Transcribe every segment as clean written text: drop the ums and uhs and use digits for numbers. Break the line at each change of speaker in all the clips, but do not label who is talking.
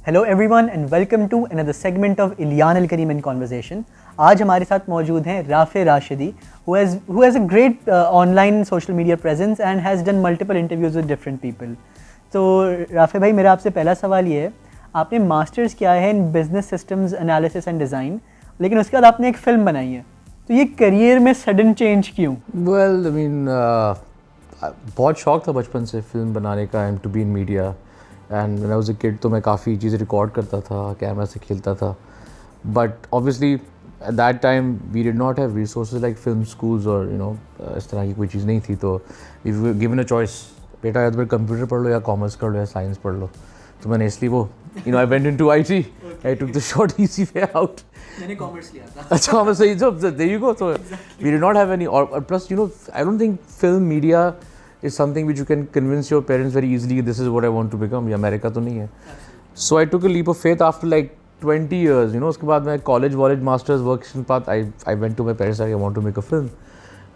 Hello everyone and welcome to another segment of इलियान अल करीम इन कॉन्वर्सेशन। आज हमारे साथ मौजूद हैं राफे राशिदी who has a great online social media presence and has done multiple interviews with different people. तो राफे भाई, मेरा आपसे पहला सवाल ये है, आपने मास्टर्स किया है in business systems analysis and design, लेकिन उसके बाद आपने एक फ़िल्म बनाई है, तो ये करियर में सडन चेंज क्यों?
वेल आई मीन बहुत शौक था बचपन से फिल्म बनाने का and to be in media and when I was a kid तो मैं काफ़ी चीज़ें रिकॉर्ड करता था, कैमरा से खेलता था, but obviously at that time we did not have resources like film schools और इस तरह की कोई चीज़ नहीं थी। तो if you given a choice, बेटा या तो फिर कंप्यूटर पढ़ लो या कॉमर्स कर लो या साइंस पढ़ लो, तो मैंने इसलिए वो I went into IT, I took the short easy way out.
मैंने कॉमर्स लिया था।
अच्छा, कॉमर्स सही, so there you go. So we did not have any, or plus I don't think film media is something which you can convince your parents very easily this is what I want to become. ये America तो नहीं है. So I took a leap of faith after like 20 years. उसके बाद मैं college, masters, work path. I went to my parents and I want to make a film.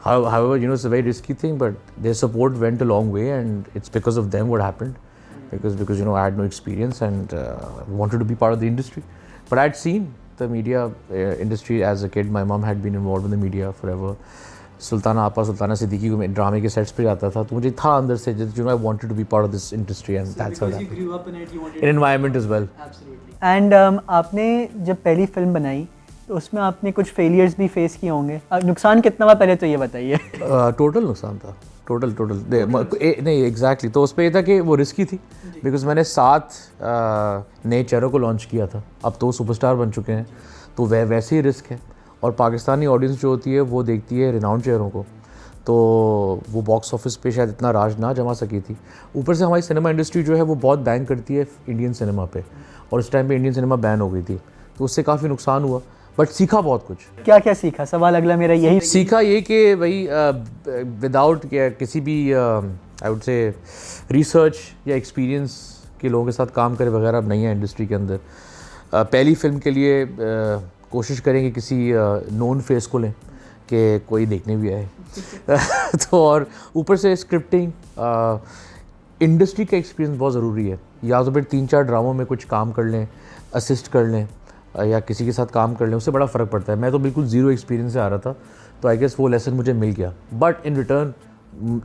However, it's a very risky thing, but their support went a long way, and it's because of them what happened. Because I had no experience and wanted to be part of the industry, but I had seen the media industry as a kid. My mom had been involved in the media forever. Sultana Siddiqui को मैं ड्रामे के sets पे जाता था, तो मुझे था अंदर से I wanted to be part of this industry and that's how that in environment as well.
And आपने जब पहली फिल्म बनाई तो उसमें आपने कुछ फेलियर्स भी फेस किए होंगे, नुकसान कितना हुआ पहले तो ये बताइए।
टोटल नुकसान था, टोटल नहीं एग्जैक्टली। तो उस पर ये था कि वो रिस्की थी, बिकॉज मैंने 7 नए चेहरों को लॉन्च किया था, अब तो सुपरस्टार बन चुके हैं, तो वह वैसे ही रिस्क है। और पाकिस्तानी ऑडियंस जो होती है वो देखती है रिनाउंड चेहरों को, तो वो बॉक्स ऑफिस पे शायद इतना राज ना जमा सकी थी। ऊपर से हमारी सिनेमा इंडस्ट्री जो है वो बहुत बैंक करती है इंडियन सिनेमा पे, और उस टाइम पे इंडियन सिनेमा बैन हो गई थी, तो उससे काफ़ी नुकसान हुआ, बट सीखा बहुत कुछ।
क्या क्या सीखा? सवाल अगला मेरा यही।
सीखा ये कि भाई विदाउट किसी भी आई वुड से रिसर्च या एक्सपीरियंस के लोगों के साथ काम करे वगैरह अब नहीं है इंडस्ट्री के अंदर। पहली फिल्म के लिए कोशिश करें कि किसी नोन फेस को लें कि कोई देखने भी आए तो और ऊपर से स्क्रिप्टिंग, इंडस्ट्री का एक्सपीरियंस बहुत ज़रूरी है। या तो फिर 3-4 ड्रामों में कुछ काम कर लें, असिस्ट कर लें, या किसी के साथ काम कर लें, उससे बड़ा फ़र्क पड़ता है। मैं तो बिल्कुल ज़ीरो एक्सपीरियंस से आ रहा था, तो आई गेस वो लेसन मुझे मिल गया, बट इन रिटर्न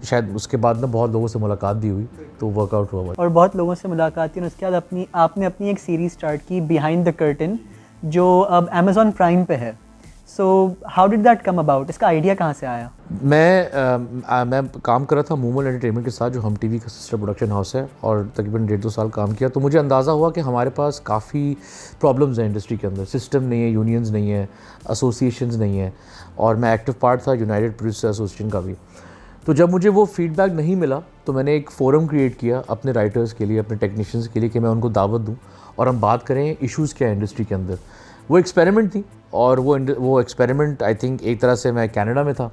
शायद उसके बाद ना बहुत लोगों से मुलाकात भी हुई, तो वर्कआउट हुआ। और
बहुत लोगों से मुलाकात थी, उसके बाद आपने अपनी एक सीरीज़ स्टार्ट की बिहाइंड द कर्टन, जो अब अमेज़ॉन प्राइम पे है। So how did that come about? इसका आइडिया कहाँ से आया?
मैं काम कर रहा था मूमल एंटरटेनमेंट के साथ, जो हम टीवी का सिस्टर प्रोडक्शन हाउस है, और तकरीबन 1.5-2 साल काम किया, तो मुझे अंदाज़ा हुआ कि हमारे पास काफ़ी प्रॉब्लम्स हैं इंडस्ट्री के अंदर। सिस्टम नहीं है, यूनियंस नहीं है, एसोसिएशंस नहीं है, और मैं एक्टिव पार्ट था यूनाइटेड प्रोड्यूसर एसोसिएशन का भी। तो जब मुझे वो फीडबैक नहीं मिला, तो मैंने एक फोरम क्रिएट किया अपने राइटर्स के लिए, अपने टेक्नीशियंस के लिए, कि मैं उनको दावत दूं और हम बात करें इश्यूज़ क्या है इंडस्ट्री के अंदर। वो एक्सपेरिमेंट थी, और वो एक्सपेरिमेंट आई थिंक एक तरह से, मैं कनाडा में था,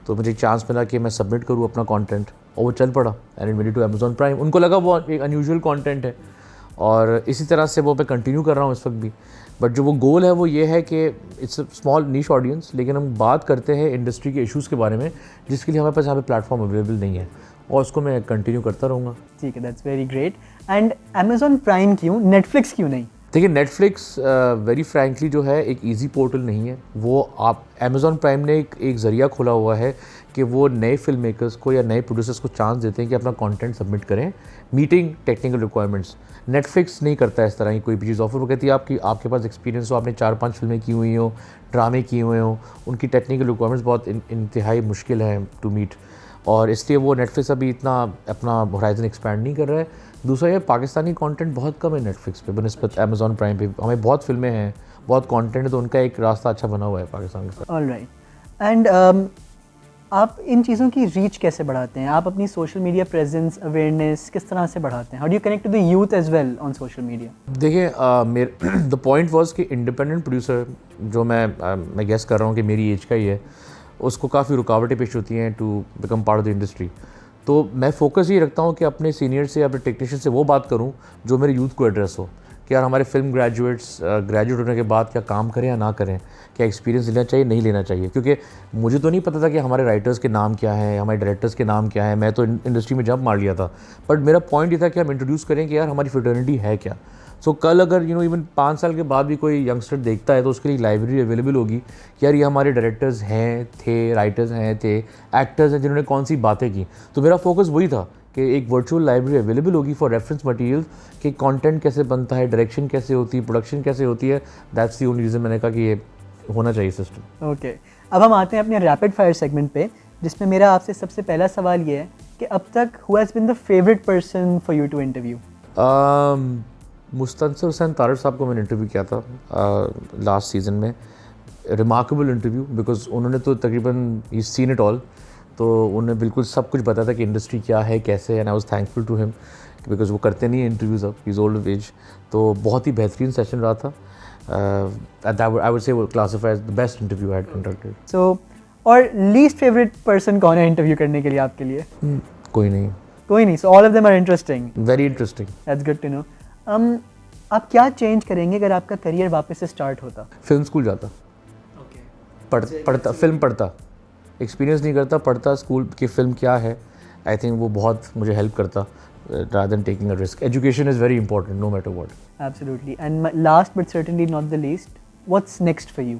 तो मुझे एक चांस मिला कि मैं सबमिट करूँ अपना कंटेंट, और वो चल पड़ा and it made it to Amazon prime. उनको लगा वो एक अनयूजुअल कंटेंट है, और इसी तरह से वो मैं कंटिन्यू कर रहा हूँ इस वक्त भी। बट जो वो गोल है वो ये है कि इट्स स्मॉल नीश ऑडियंस, लेकिन हम बात करते हैं इंडस्ट्री के इश्यूज़ के बारे में, जिसके लिए हमारे पास यहाँ पे प्लेटफॉर्म अवेलेबल नहीं है, और उसको मैं कंटिन्यू करता रहूँगा।
ठीक है, that's very great. And Amazon prime क्यों, नेटफ्लिक्स क्यों नहीं?
देखिए, नेटफ्लिक्स वेरी फ्रैंकली जो है एक इजी पोर्टल नहीं है। वो आप अमेज़ॉन प्राइम ने एक ज़रिया खोला हुआ है कि वो नए फिल्म मेकर्स को या नए प्रोड्यूसर्स को चांस देते हैं कि अपना कंटेंट सबमिट करें, मीटिंग टेक्निकल रिक्वायरमेंट्स। नेटफ्लिक्स नहीं करता है इस तरह की कोई भी चीज़ ऑफर। वो कहती है आपके पास एक्सपीरियंस हो, आपने 4-5 फिल्में की हुई हो, ड्रामे किए हुए हो, उनकी टेक्निकल रिक्वायरमेंट्स बहुत इंतहाई मुश्किल हैं टू मीट, और इसलिए वो नेटफ्लिक्स अभी इतना अपना होराइजन एक्सपैंड नहीं कर रहा है। दूसरा ये, पाकिस्तानी कंटेंट बहुत कम है नेटफ्लिक्स पे बनस्बत अमेज़ॉन प्राइम पे। हमें बहुत फिल्में हैं, बहुत कंटेंट है, तो उनका एक रास्ता अच्छा बना हुआ है पाकिस्तान के साथ।
ऑलराइट। एंड आप इन चीज़ों की रीच कैसे बढ़ाते हैं? आप अपनी सोशल मीडिया प्रेजेंस, अवेयरनेस किस तरह से बढ़ाते हैं? How do you connect to the youth as well on social media?
देखिए, द पॉइंट वाज कि इंडिपेंडेंट प्रोड्यूसर जो मैं गेस कर रहा हूँ कि मेरी एज का ही है, उसको काफ़ी रुकावटें पेश होती हैं to become part of the industry. तो मैं फोकस ये रखता हूँ कि अपने सीनियर से या अपने टेक्नीशियन से वो बात करूँ जो मेरे यूथ को एड्रेस हो, कि यार हमारे फिल्म ग्रेजुएट होने के बाद क्या काम करें या ना करें, क्या एक्सपीरियंस लेना चाहिए नहीं लेना चाहिए। क्योंकि मुझे तो नहीं पता था कि हमारे राइटर्स के नाम क्या हैं, हमारे डायरेक्टर्स के नाम क्या हैं, मैं तो इंडस्ट्री में जंप मार लिया था। बट मेरा पॉइंट ये था कि हम इंट्रोड्यूस करें कि यार हमारी फ्रेटर्निटी है क्या। सो कल अगर इवन 5 साल के बाद भी कोई यंगस्टर देखता है तो उसके लिए लाइब्रेरी अवेलेबल होगी कि यार ये हमारे डायरेक्टर्स हैं, थे, राइटर्स हैं, थे, एक्टर्स हैं जिन्होंने कौन सी बातें की। तो मेरा फोकस वही था कि एक वर्चुअल लाइब्रेरी अवेलेबल होगी फॉर रेफरेंस मटेरियल कि कंटेंट कैसे बनता है, डायरेक्शन कैसे होती है, प्रोडक्शन कैसे होती है। दैट्स द ओनली रीज़न मैंने कहा कि ये होना चाहिए सिस्टम।
ओके, अब हम आते हैं अपने रैपिड फायर सेगमेंट पे, जिसमें मेरा आपसे सबसे पहला सवाल ये है कि अब तक who has been the favourite person for you to interview?
Mustansar Hussain Tarar sahab को मैंने इंटरव्यू किया था लास्ट सीज़न में। रिमार्केबल इंटरव्यू बिकॉज उन्होंने तो तकरीबन ही सीन इट ऑल, तो उन्हें बिल्कुल सब कुछ पता था कि इंडस्ट्री क्या है, कैसे है। And I was thankful to him because वो करते नहीं है इंटरव्यूज़ अब, ही इज़ ओल्ड एज। तो बहुत ही बेहतरीन सेशन रहा था। आई वुड से वो classify as the best interview I had conducted.
So और लीस्ट फेवरेट पर्सन कौन है इंटरव्यू करने के लिए आपके लिए?
कोई नहीं।
कोई नहीं, so all of them are interesting.
Very interesting.
That's good to know. आप क्या चेंज करेंगे अगर आपका करियर वापस से स्टार्ट होता?
फिल्म स्कूल जाता, पढ़ता, फिल्म पढ़ता, एक्सपीरियंस नहीं करता, पढ़ता स्कूल की फ़िल्म क्या है। आई थिंक वो बहुत मुझे हेल्प करता rather than taking a risk. Education is very important no matter what.
Absolutely. And last but certainly not the least, what's next for you?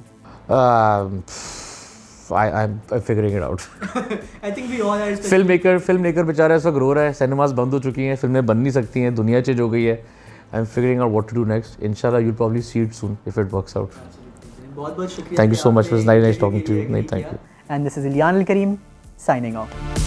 I'm figuring it out.
I think we all are.
Film maker बेचारा इस वक्त रो रहा है, cinemas बंद हो चुकी हैं, फिल्में बन नहीं सकती हैं, दुनिया चेंज हो गई है। I'm figuring out what to do next. Inshallah, you'll probably see it soon if it works out.
बहुत बहुत शुक्रिया।
Thank you so much. It was nice talking to you. Thank you.
And this is Ilyan Al Kareem signing off.